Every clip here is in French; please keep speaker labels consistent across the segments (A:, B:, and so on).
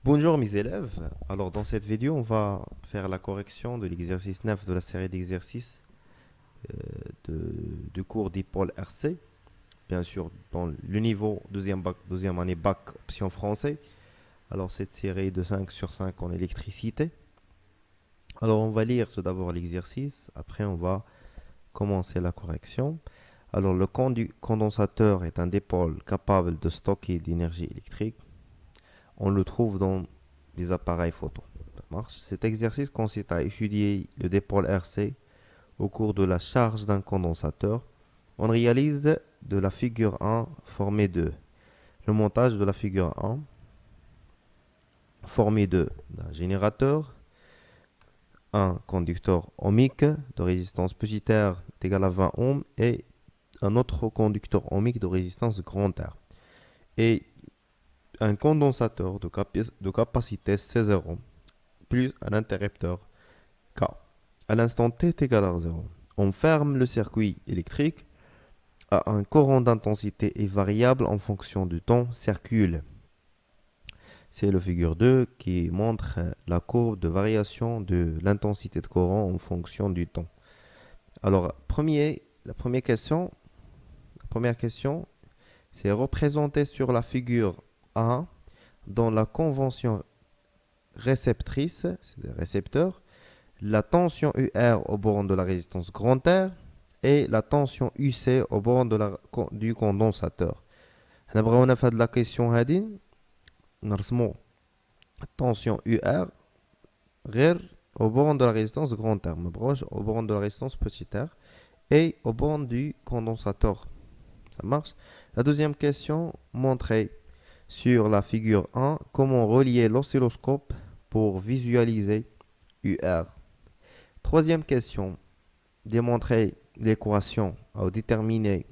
A: Bonjour mes élèves. Alors dans cette vidéo, on va faire la correction de l'exercice 9 de la série d'exercices du cours d'Épaule RC. Bien sûr, dans le niveau deuxième bac, deuxième année bac option français. Alors cette série de 5 sur 5 en électricité. Alors on va lire tout d'abord l'exercice, après on va commencer la correction. Alors le condensateur est un dipôle capable de stocker de l'énergie électrique. On le trouve dans les appareils photo. Ça marche. Cet exercice consiste à étudier le dipôle RC au cours de la charge d'un condensateur. On réalise de la figure 1 formée de le montage de la figure 1 formée de un générateur, un conducteur ohmique de résistance petit r est égal à 20 ohms et un autre conducteur ohmique de résistance grand R. Et un condensateur de capacité 16 ohms plus un interrupteur K. À l'instant t est égal à 0. On ferme le circuit électrique à un courant d'intensité et variable en fonction du temps circule. C'est le figure 2 qui montre la courbe de variation de l'intensité de courant en fonction du temps. Alors, la première question, c'est représenté sur la figure A dans la convention réceptrice, c'est-à-dire récepteur, la tension UR au borne de la résistance grand R et la tension UC au borne du condensateur. On a fait de la question هذه نرسمو tension UR غير au borne de la résistance grand R, au borne de la résistance petit r et au borne du condensateur. Ça marche. La deuxième question montrait sur la figure 1 comment relier l'oscilloscope pour visualiser UR. Troisième question, démontrer l'équation ou déterminer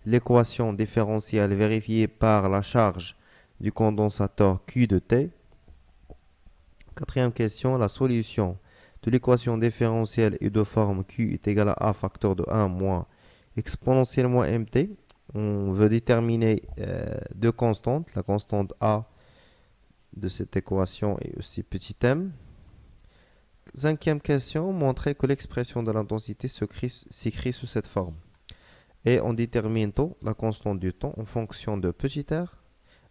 A: l'équation différentielle vérifiée par la charge du condensateur Q de T. Quatrième question, la solution de l'équation différentielle est de forme Q est égal à A facteur de 1 moins exponentielle moins MT. On veut déterminer deux constantes, la constante A de cette équation et aussi petit m. Cinquième question, montrer que l'expression de l'intensité s'écrit sous cette forme. Et on détermine tôt la constante du temps en fonction de petit r,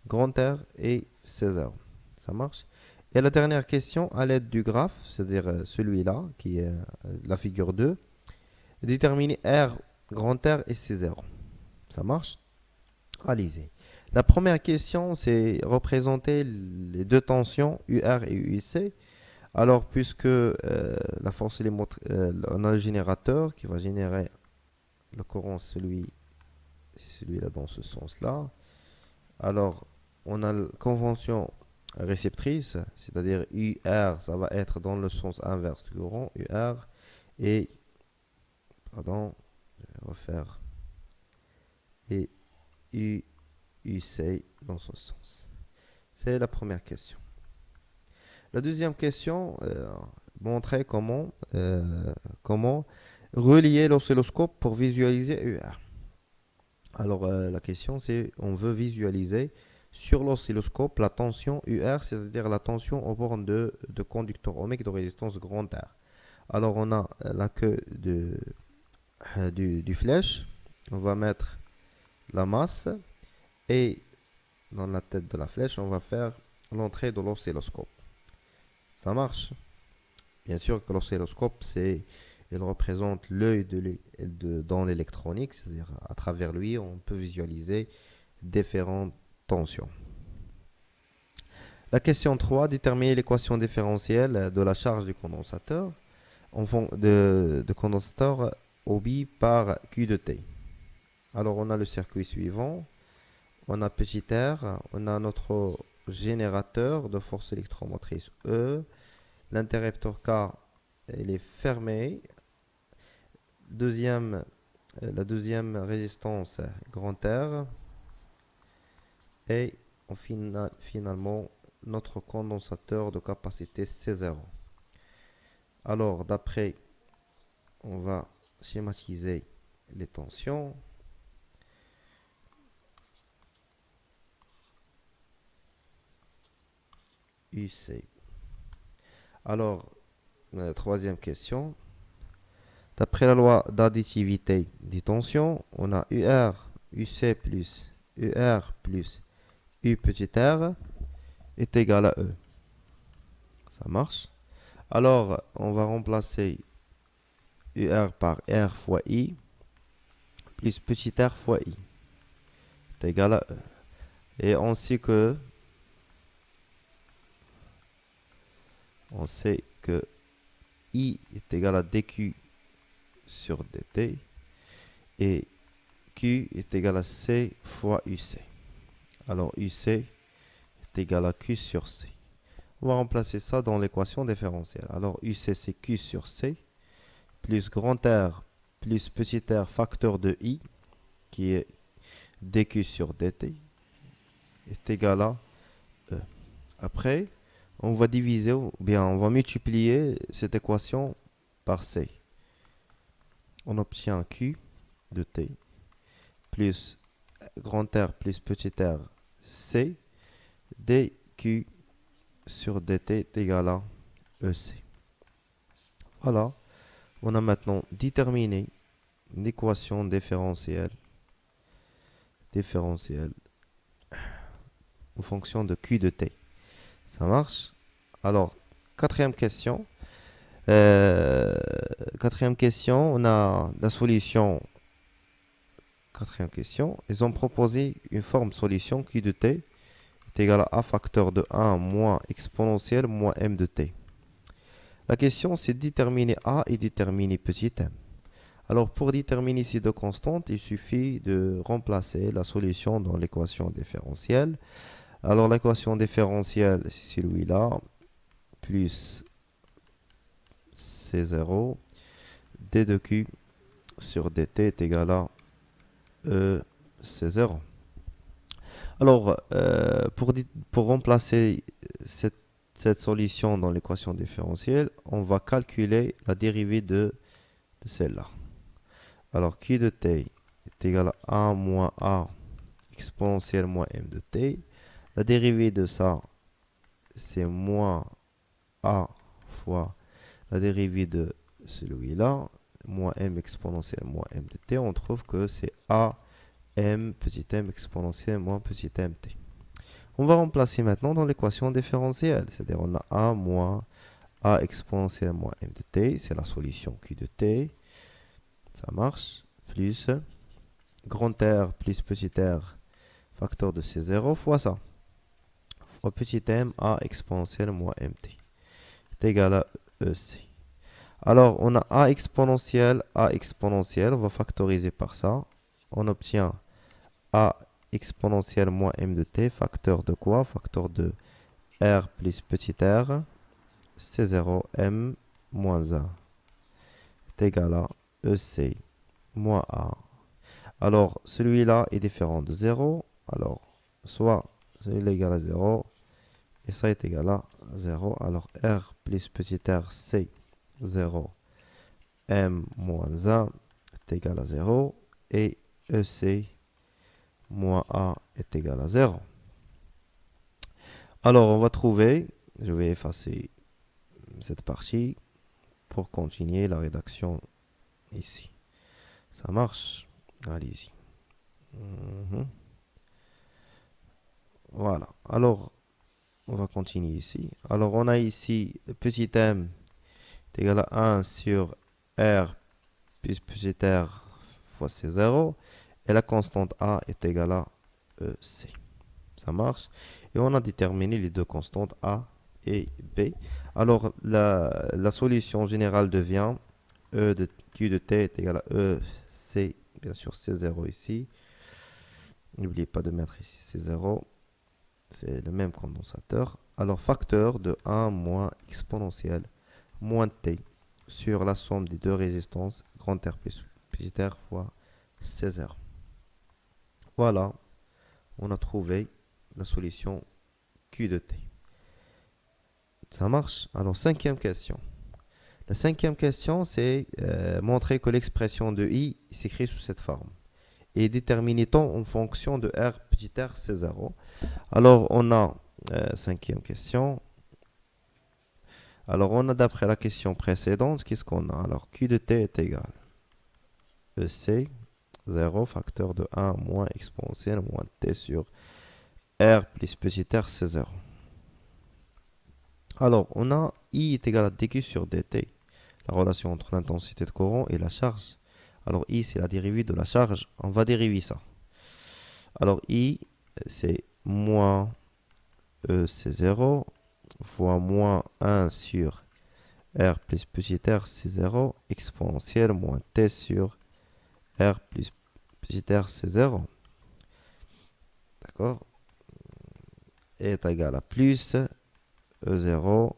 A: grand R et 16 r. Ça marche. Et la dernière question, à l'aide du graphe, c'est-à-dire celui-là, qui est la figure 2, déterminer R, grand R et 16 r. Ça marche. Allez-y. La première question, c'est représenter les deux tensions UR et UIC. Alors, puisque la force élémentaire, on a le générateur qui va générer le courant, celui-là dans ce sens-là. Alors, on a la convention réceptrice, c'est-à-dire UR, ça va être dans le sens inverse du courant, UR, et, pardon, je vais refaire, et UC dans ce sens. C'est la première question. La deuxième question montrait comment relier l'oscilloscope pour visualiser UR. Alors la question c'est, on veut visualiser sur l'oscilloscope la tension UR, c'est-à-dire la tension au borne de conducteur ohmique de résistance grand R. Alors on a la queue du flèche, on va mettre la masse et dans la tête de la flèche, on va faire l'entrée de l'oscilloscope. Ça marche. Bien sûr que l'oscilloscope, il représente l'œil dans l'électronique, c'est-à-dire à travers lui, on peut visualiser différentes tensions. La question 3, déterminer l'équation différentielle de la charge du condensateur de condensateur OB par Q de T. Alors on a le circuit suivant, on a petit r, on a notre générateur de force électromotrice E, l'interrupteur K, il est fermé. La deuxième résistance grand R. Et finalement, notre condensateur de capacité C0. Alors, d'après, on va schématiser les tensions. UC. Alors, troisième question. D'après la loi d'additivité des tensions, on a UR, UC plus UR plus U petit r est égal à E. Ça marche? Alors, on va remplacer UR par R fois I plus petit r fois I est égal à E. Et on sait que I est égal à dQ sur dt et Q est égal à C fois UC. Alors UC est égal à Q sur C. On va remplacer ça dans l'équation différentielle. Alors UC c'est Q sur C plus grand R plus petit r facteur de I qui est dQ sur dt est égal à E. Après, on va diviser, ou bien on va multiplier cette équation par C. On obtient Q de T plus grand R plus petit r C dQ sur dt est égal à EC. Voilà, on a maintenant déterminé l'équation différentielle en fonction de Q de T. Ça marche? Alors, quatrième question. Quatrième question, on a la solution. Quatrième question, ils ont proposé une forme solution Q de T est égal à A facteur de 1 moins exponentielle moins M de T. La question, c'est déterminer A et déterminer petit m. Alors, pour déterminer ces deux constantes, il suffit de remplacer la solution dans l'équation différentielle. Alors, l'équation différentielle, c'est celui-là, plus C0, d de Q sur dt est égal à E C0. Alors, pour remplacer cette solution dans l'équation différentielle, on va calculer la dérivée de celle-là. Alors, Q de t est égal à 1 moins A exponentielle moins M de t. La dérivée de ça, c'est moins A fois la dérivée de celui-là, moins M exponentielle moins M de t. On trouve que c'est A M petit m exponentielle moins petit mt. On va remplacer maintenant dans l'équation différentielle, c'est-à-dire on a 1 moins A exponentielle moins M de t, c'est la solution Q de t, ça marche, plus grand R plus petit r facteur de C0 fois ça, fois petit m A exponentielle moins mt, est égal à EC. Alors on a A exponentielle, on va factoriser par ça, on obtient A exponentielle moins M de t, facteur de quoi? Facteur de R plus petit r, C0 M moins 1 est égal à EC moins A. Alors, celui-là est différent de 0. Alors, soit celui-là est égal à 0 et ça est égal à 0. Alors, R plus petit r, C 0 M moins 1 est égal à 0 et EC moins A est égal à 0. Alors, on va trouver, je vais effacer cette partie pour continuer la rédaction ici. Ça marche? Allez-y. Voilà. Alors, on va continuer ici. Alors, on a ici petit m est égal à 1 sur R plus petit r fois C0. Et la constante A est égale à EC. Ça marche? Et on a déterminé les deux constantes A et B. Alors, la solution générale devient E de Q de T est égal à EC, bien sûr C0 ici. N'oubliez pas de mettre ici C0. C'est le même condensateur. Alors, facteur de 1 moins exponentielle moins T sur la somme des deux résistances, grand R plus petit r fois C0. Voilà, on a trouvé la solution Q de T. Ça marche? Alors, cinquième question. La cinquième question, c'est montrer que l'expression de I s'écrit sous cette forme. Et déterminer temps en fonction de R petit r C0. Alors, on a, cinquième question, Alors, on a d'après la question précédente, qu'est-ce qu'on a? Alors, Q de T est égal EC, 0, facteur de 1 moins exponentielle moins T sur R plus petit r, c'est 0. Alors, on a I est égal à dQ sur dt, la relation entre l'intensité de courant et la charge. Alors, I, c'est la dérivée de la charge. On va dériver ça. Alors, I, c'est moins E, c'est 0, fois moins 1 sur R plus petit r, c'est 0, exponentielle moins T sur R plus petit r, c'est 0. D'accord? Est égal à plus E0.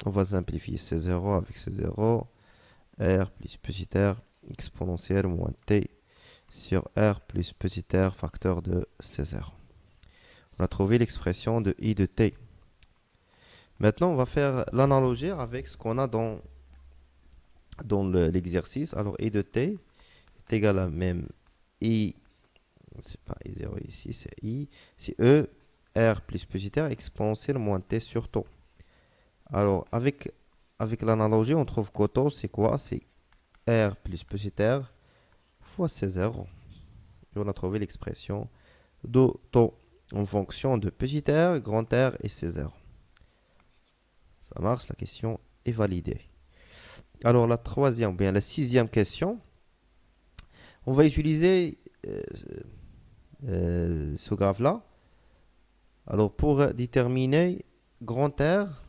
A: On va simplifier C0 avec C0. R plus petit r exponentielle moins T sur R plus petit r facteur de C0. On a trouvé l'expression de I de T. Maintenant, on va faire l'analogie avec ce qu'on a dans l'exercice. Alors, I de T est égal à même I, c'est pas I0 ici, c'est I, c'est E, R plus petit r exponentielle moins T sur taux. Alors, avec l'analogie, on trouve que taux, c'est quoi? C'est R plus petit r fois C0. Et on a trouvé l'expression de taux en fonction de petit r, grand R et C0. Ça marche, la question est validée. Alors, la troisième, ou bien la sixième question, on va utiliser ce graphe-là. Alors, pour déterminer grand R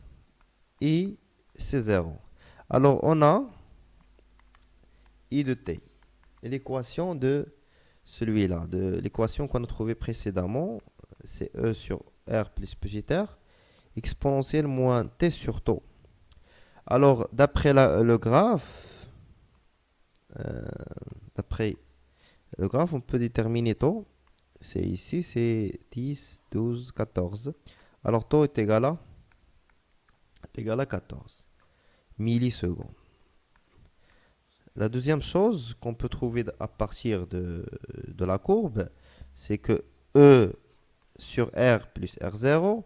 A: et C0. Alors, on a I de T. Et l'équation de celui-là, de l'équation qu'on a trouvée précédemment, c'est E sur R plus petit r, exponentielle moins T sur taux. Alors, d'après le graphe, on peut déterminer taux. C'est ici, c'est 10, 12, 14. Alors, taux est égal à 14 millisecondes. La deuxième chose qu'on peut trouver à partir de la courbe, c'est que E sur R plus R0,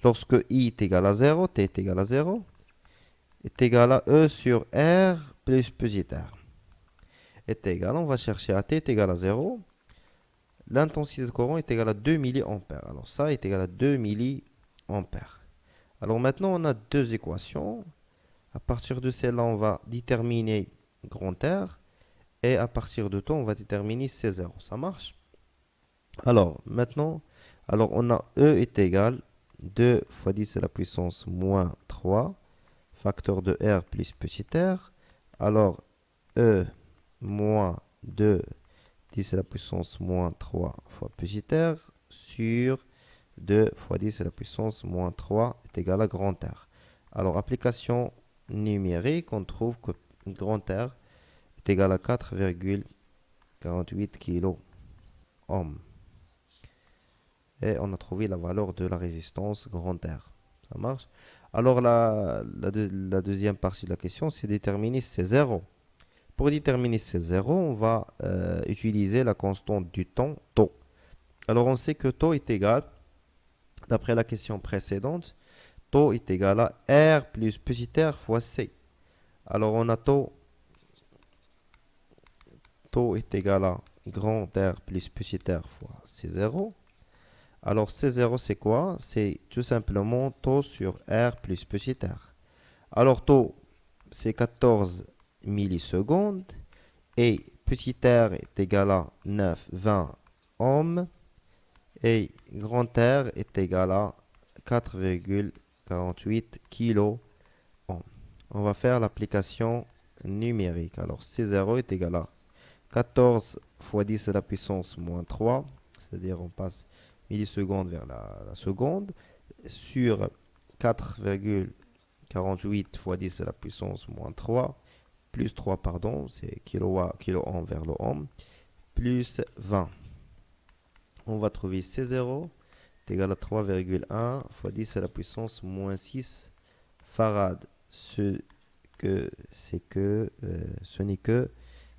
A: lorsque I est égal à 0, T est égal à 0, est égal à E sur R plus petit r. Est égal, on va chercher à T est égal à 0. L'intensité de courant est égale à 2 mA. Alors ça est égal à 2 mA. Alors maintenant, on a deux équations. À partir de celle-là, on va déterminer grand R. Et à partir de temps, on va déterminer C0. Ça marche? Alors, maintenant, on a E est égal 2 fois 10 à la puissance moins 3, facteur de R plus petit r. Alors, E moins 2, 10 à la puissance moins 3 fois petit r sur 2 fois 10 à la puissance moins 3 est égal à grand R. Alors, application numérique, on trouve que grand R est égal à 4,48 kilo ohms. Et on a trouvé la valeur de la résistance grand R. Ça marche? Alors, la deuxième partie de la question, c'est déterminer C0. Pour déterminer C0, on va utiliser la constante du temps, taux. Alors, on sait que taux est égal, d'après la question précédente, taux est égal à R plus petit r fois C. Alors, on a taux est égal à grand R plus petit r fois C0. Alors, C0, c'est quoi? C'est tout simplement taux sur R plus petit r. Alors, taux, c'est 14 millisecondes. Et petit r est égal à 9, 20 ohms. Et grand R est égal à 4,48 kilo ohms. On va faire l'application numérique. Alors, C0 est égal à 14 fois 10 à la puissance moins 3. C'est-à-dire, on passe millisecondes vers la seconde. Sur 4,48 fois 10 à la puissance moins 3. Plus 3, pardon, c'est kilo ohm vers le ohm, plus 20. On va trouver C0 est égal à 3,1 fois 10 à la puissance moins 6 farad. Ce n'est que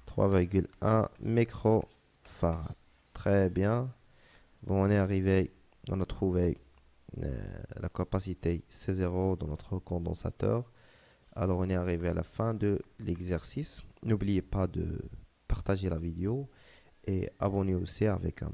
A: 3,1 microfarad. Très bien. Bon, on est arrivé, on a trouvé la capacité C0 dans notre condensateur. Alors, on est arrivé à la fin de l'exercice. N'oubliez pas de partager la vidéo et abonnez aussi avec un